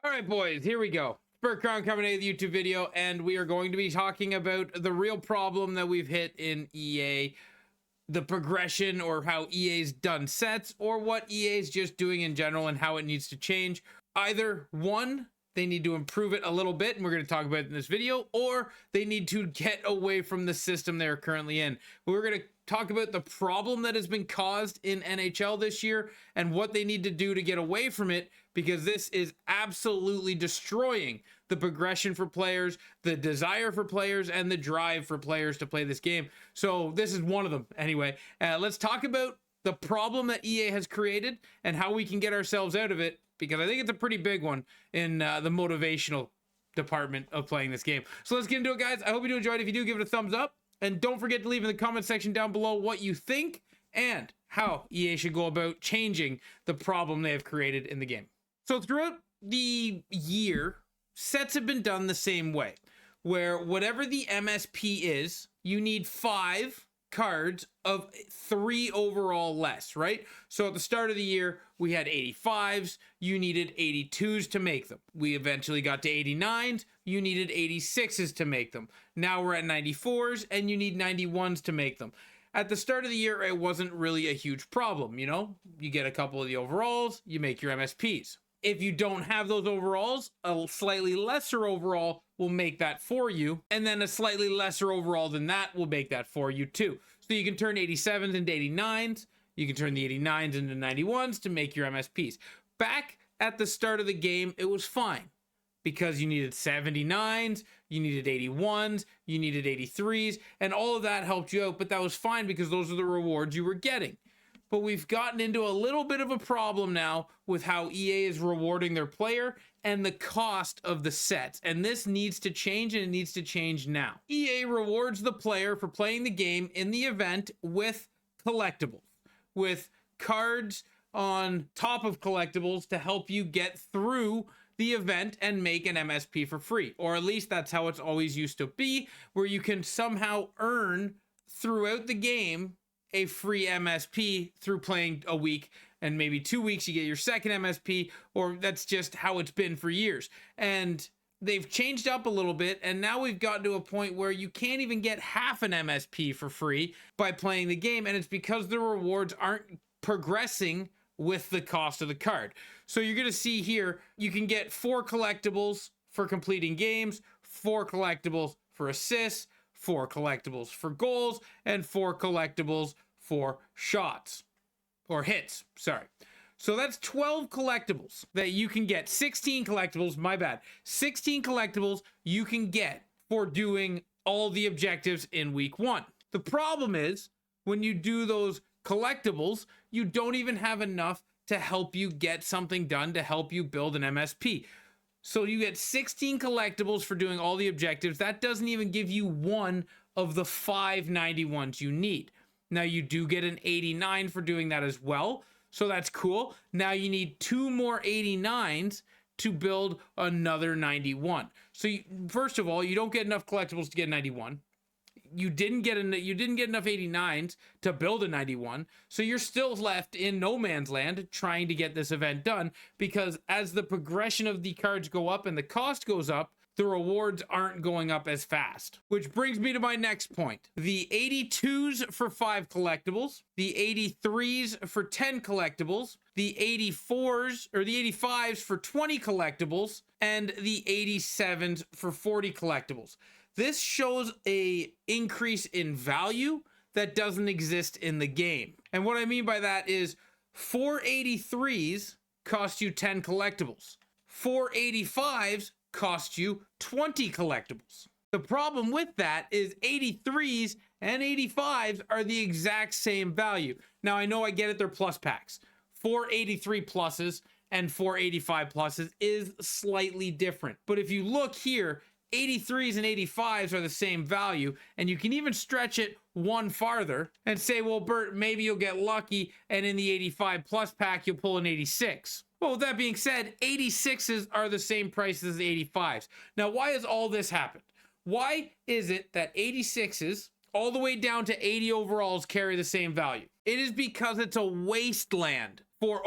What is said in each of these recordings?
All right, boys, here we go. Bert Crown coming to the YouTube video, and we are going to be talking about the real problem that we've hit in EA, the progression or how EA's done sets, or what EA's just doing in general and how it needs to change. Either one, they need to improve it a little bit, and we're going to talk about it in this video, or they need to get away from the system they're currently in. We're going to talk about the problem that has been caused in NHL this year and what they need to do to get away from it, because this is absolutely destroying the progression for players, the desire for players, and the drive for players to play this game. So this is one of them. Anyway, let's talk about the problem that EA has created and how we can get ourselves out of it, because I think it's a pretty big one in the motivational department of playing this game. So let's get into it, guys. I hope you do enjoy it. If you do, give it a thumbs up. And don't forget to leave in the comment section down below what you think and how EA should go about changing the problem they have created in the game. So throughout the year, sets have been done the same way, where whatever the MSP is, you need 5 cards of 3 overall less, right? So at the start of the year, we had 85s, you needed 82s to make them. We eventually got to 89s, you needed 86s to make them. Now we're at 94s, and you need 91s to make them. At the start of the year, it wasn't really a huge problem, you know? You get a couple of the overalls, you make your MSPs. If you don't have those overalls, a slightly lesser overall will make that for you, and then a slightly lesser overall than that will make that for you too. So you can turn 87s into 89s, you can turn the 89s into 91s to make your MSPs. Back at the start of the game, it was fine, because you needed 79s, you needed 81s, you needed 83s, and all of that helped you out, but that was fine because those are the rewards you were getting. But we've gotten into a little bit of a problem now with how EA is rewarding their player and the cost of the sets. And this needs to change, and it needs to change now. EA rewards the player for playing the game in the event with collectibles, with cards on top of collectibles to help you get through the event and make an MSP for free. Or at least that's how it's always used to be, where you can somehow earn throughout the game a free MSP through playing a week, and maybe 2 weeks you get your second MSP, or that's just how it's been for years. And they've changed up a little bit, and now we've gotten to a point where you can't even get half an MSP for free by playing the game, and it's because the rewards aren't progressing with the cost of the card. So you're gonna see here, you can get 4 collectibles for completing games, 4 collectibles for assists, 4 collectibles for goals, and 4 collectibles for shots or hits. Sorry. So that's 12 collectibles that you can get. 16 collectibles, my bad. 16 collectibles you can get for doing all the objectives in week 1. The problem is when you do those collectibles, you don't even have enough to help you get something done, to help you build an MSP. So you get 16 collectibles for doing all the objectives. That doesn't even give you one of the 5 91s you need. Now you do get an 89 for doing that as well. So that's cool. Now you need 2 more 89s to build another 91. So first of all, you don't get enough collectibles to get 91. You didn't get enough 89s to build a 91, so you're still left in no man's land trying to get this event done, because as the progression of the cards go up and the cost goes up, the rewards aren't going up as fast. Which brings me to my next point. The 82s for 5 collectibles, the 83s for 10 collectibles, the 84s or the 85s for 20 collectibles, and the 87s for 40 collectibles. This shows a increase in value that doesn't exist in the game. And what I mean by that is 4 83s cost you 10 collectibles. 4 85s cost you 20 collectibles. The problem with that is 83s and 85s are the exact same value. Now I know, I get it, they're plus packs. 4 83 pluses and 4 85 pluses is slightly different. But if you look here, 83s and 85s are the same value, and you can even stretch it one farther and say, well, Bert, maybe you'll get lucky and in the 85 plus pack you'll pull an 86. Well, with that being said, 86s are the same price as the 85s. Now, why has all this happened? Why is it that 86s all the way down to 80 overalls carry the same value? It is because it's a wasteland for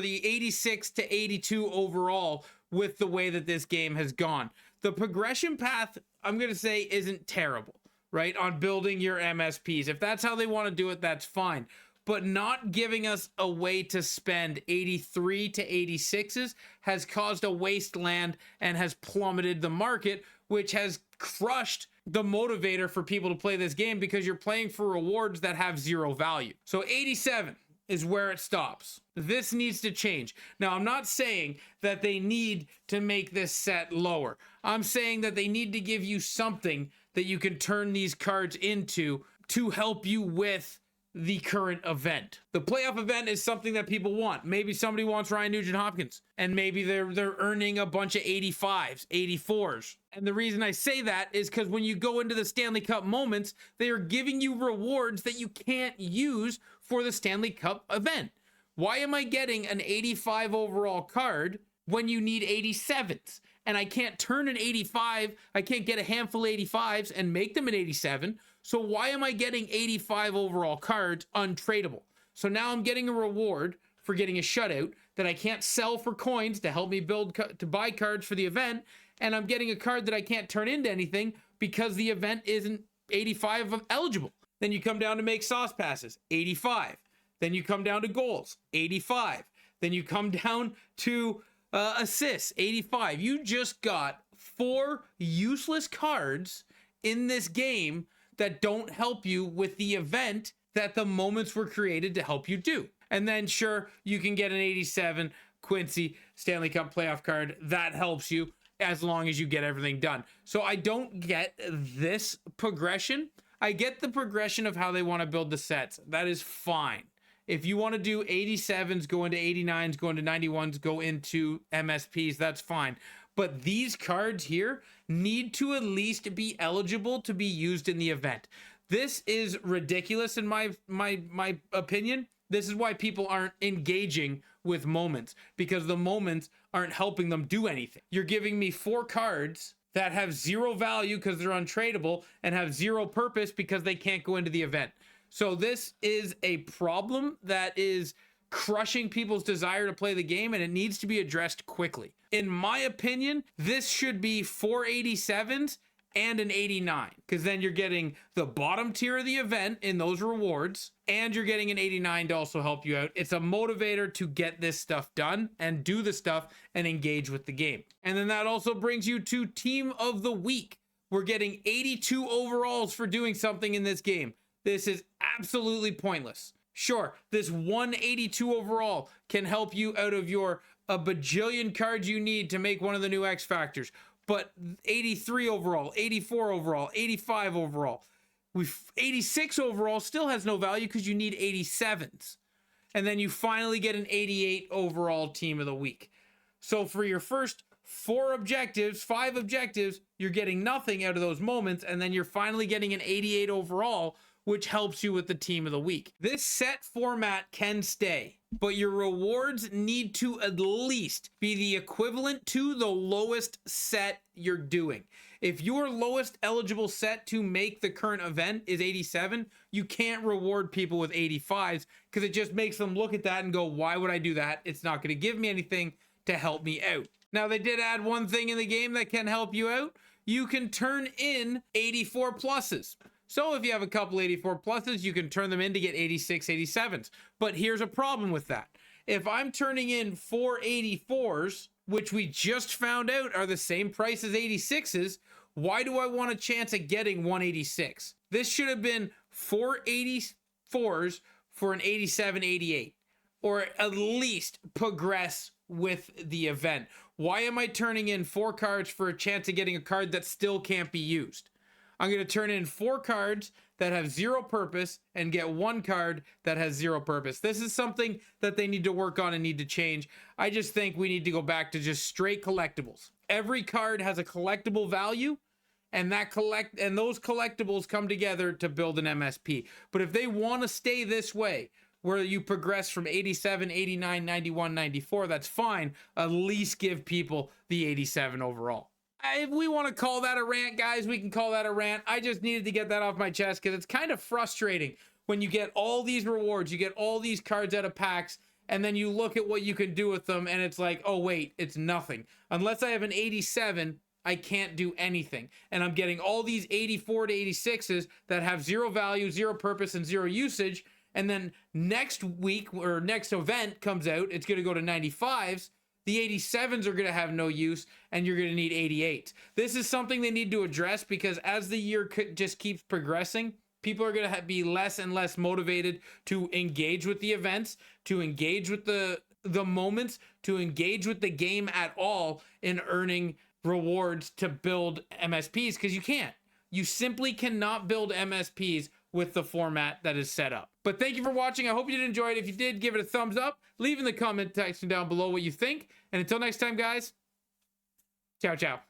the 86 to 82 overall with the way that this game has gone. The progression path, I'm going to say, isn't terrible, right? On building your MSPs. If that's how they want to do it, that's fine. But not giving us a way to spend 83 to 86s has caused a wasteland and has plummeted the market, which has crushed the motivator for people to play this game because you're playing for rewards that have zero value. So 87 is where it stops. This needs to change. Now, I'm not saying that they need to make this set lower. I'm saying that they need to give you something that you can turn these cards into to help you with the current event. The playoff event is something that people want. Maybe somebody wants Ryan Nugent-Hopkins, and maybe they're earning a bunch of 85s, 84s. And the reason I say that is because when you go into the Stanley Cup moments, they are giving you rewards that you can't use for the Stanley Cup event. Why am I getting an 85 overall card when you need 87s? And I can't turn an 85, I can't get a handful of 85s and make them an 87. So why am I getting 85 overall cards untradeable? So now I'm getting a reward for getting a shutout that I can't sell for coins to help me to buy cards for the event. And I'm getting a card that I can't turn into anything because the event isn't 85 eligible. Then you come down to make sauce passes, 85. Then you come down to goals, 85. Then you come down to assists, 85. You just got 4 useless cards in this game that don't help you with the event that the moments were created to help you do. And then sure, you can get an 87 Quincy Stanley Cup playoff card. That helps you as long as you get everything done. So I don't get this progression. I get the progression of how they want to build the sets. That is fine. If you want to do 87s, go into 89s, go into 91s, go into MSPs, that's fine. But these cards here need to at least be eligible to be used in the event. This is ridiculous in my opinion. This is why people aren't engaging with moments, because the moments aren't helping them do anything. You're giving me 4 cards that have 0 value because they're untradeable and have 0 purpose because they can't go into the event. So this is a problem that is crushing people's desire to play the game, and it needs to be addressed quickly. In my opinion, this should be 4 87s and an 89, because then you're getting the bottom tier of the event in those rewards, and you're getting an 89 to also help you out. It's a motivator to get this stuff done and do the stuff and engage with the game. And then that also brings you to Team of the Week. We're getting 82 overalls for doing something in this game. This is absolutely pointless. Sure, this 182 overall can help you out of a bajillion cards you need to make one of the new X Factors. But 83 overall, 84 overall, 85 overall, 86 overall still has no value because you need 87s. And then you finally get an 88 overall Team of the Week. So for your first 5 objectives, you're getting nothing out of those moments, and then you're finally getting an 88 overall, which helps you with the Team of the Week. This set format can stay, but your rewards need to at least be the equivalent to the lowest set you're doing. If your lowest eligible set to make the current event is 87, you can't reward people with 85s because it just makes them look at that and go, why would I do that? It's not going to give me anything to help me out. Now, they did add one thing in the game that can help you out. You can turn in 84 pluses. So if you have a couple 84 pluses, you can turn them in to get 86, 87s. But here's a problem with that. If I'm turning in 4 84s, which we just found out are the same price as 86s, why do I want a chance at getting 186? This should have been 4 84s for an 87, 88, or at least progress with the event. Why am I turning in 4 cards for a chance of getting a card that still can't be used? I'm going to turn in 4 cards that have 0 purpose and get 1 card that has 0 purpose. This is something that they need to work on and need to change. I just think we need to go back to just straight collectibles. Every card has a collectible value, and those collectibles come together to build an MSP. But if they want to stay this way, where you progress from 87, 89, 91, 94, that's fine. At least give people the 87 overall. If we want to call that a rant, guys, we can call that a rant. I just needed to get that off my chest because it's kind of frustrating when you get all these rewards, you get all these cards out of packs, and then you look at what you can do with them and it's like, oh wait, it's nothing. Unless I have an 87, I can't do anything. And I'm getting all these 84 to 86s that have zero value, zero purpose, and zero usage. And then next week or next event comes out, it's going to go to 95s. The 87s are going to have no use, and you're going to need 88s. This is something they need to address, because as the year just keeps progressing, people are going to be less and less motivated to engage with the events, to engage with the moments, to engage with the game at all in earning rewards to build MSPs, because you can't. You simply cannot build MSPs with the format that is set up. But thank you for watching. I hope you did enjoy it. If you did, give it a thumbs up. Leave in the comment section down below what you think. And until next time, guys, ciao, ciao.